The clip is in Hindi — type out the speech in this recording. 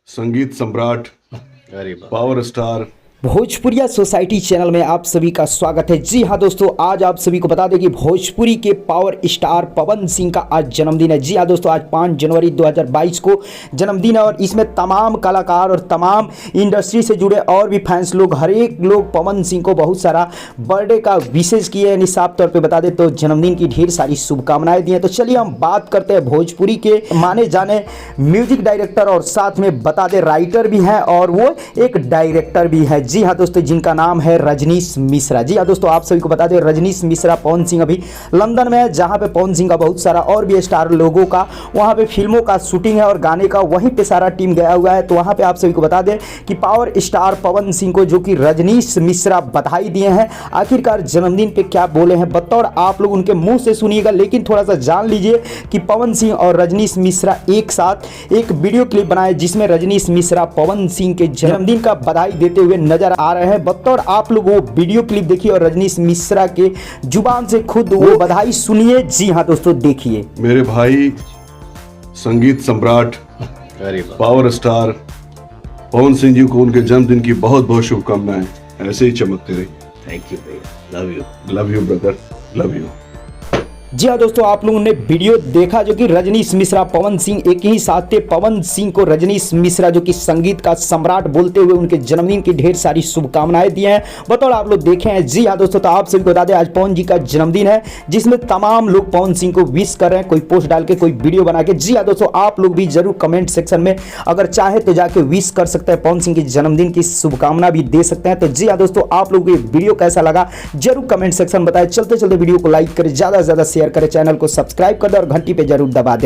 संगीत सम्राट, पावर स्टार भोजपुरिया सोसाइटी चैनल में आप सभी का स्वागत है। जी हाँ दोस्तों, आज आप सभी को बता दें कि भोजपुरी के पावर स्टार पवन सिंह का आज जन्मदिन है। जी हाँ दोस्तों, आज 5 जनवरी 2022 को जन्मदिन है और इसमें तमाम कलाकार और तमाम इंडस्ट्री से जुड़े और भी फैंस लोग, हर एक लोग पवन सिंह को बहुत सारा बर्थडे का विशेष किए, यानी साफ तौर पर बता दें तो जन्मदिन की ढेर सारी शुभकामनाएं दी हैं। तो चलिए हम बात करते हैं भोजपुरी के माने जाने म्यूजिक डायरेक्टर और साथ में बता दें राइटर भी हैं और वो एक डायरेक्टर भी है। जी हाँ दोस्तों, जिनका नाम है रजनीश मिश्रा। जी हाँ दोस्तों, आप सभी को बता दें रजनीश मिश्रा पवन सिंह अभी लंदन में है, जहाँ पे पवन सिंह का बहुत सारा और भी स्टार लोगों का वहाँ पे फिल्मों का शूटिंग है और गाने का वहीं पे सारा टीम गया हुआ है। तो वहाँ पे आप सभी को बता दें कि पावर स्टार पवन सिंह को, जो कि रजनीश मिश्रा, बधाई दिए हैं। आखिरकार जन्मदिन पे क्या बोले हैं बतौर आप लोग उनके मुंह से सुनिएगा, लेकिन थोड़ा सा जान लीजिए कि पवन सिंह और रजनीश मिश्रा एक साथ एक वीडियो क्लिप बनाए जिसमें रजनीश मिश्रा पवन सिंह के जन्मदिन का बधाई देते हुए नजर आ रहे हैं। बतौर आप लोग वो वीडियो क्लिप देखिए और रजनीश मिश्रा के जुबान से खुद वो बधाई सुनिए। जी हाँ दोस्तों, देखिए। मेरे भाई संगीत सम्राट, पावर स्टार पवन सिंह जी को उनके जन्मदिन की बहुत बहुत शुभकामनाएं। ऐसे ही चमकते रहे। थैंक यू भैया, love you brother, love you. जी हाँ दोस्तों, आप लोगों ने वीडियो देखा जो कि रजनीश मिश्रा पवन सिंह एक ही साथ थे। पवन सिंह को रजनीश मिश्रा, जो कि संगीत का सम्राट, बोलते हुए उनके जन्मदिन की ढेर सारी शुभकामनाएं दी हैं। बतौर आप लोग देखे हैं। जी हाँ दोस्तों, तो आप सभी को बता दें आज पवन जी का जन्मदिन है, जिसमें तमाम लोग पवन सिंह को विश कर रहे हैं, कोई पोस्ट डाल के, कोई वीडियो बना के। जी हाँ दोस्तों, आप लोग भी जरूर कमेंट सेक्शन में अगर चाहे तो जाके विश कर सकते हैं, पवन सिंह के जन्मदिन की शुभकामना भी दे सकते हैं। तो जी हाँ दोस्तों, आप लोग को ये वीडियो कैसा लगा जरूर कमेंट सेक्शन बताएं। चलते चलते वीडियो को लाइक करें, ज्यादा से ज्यादा शेयर करें, चैनल को सब्सक्राइब कर दें और घंटी पे जरूर दबा दें।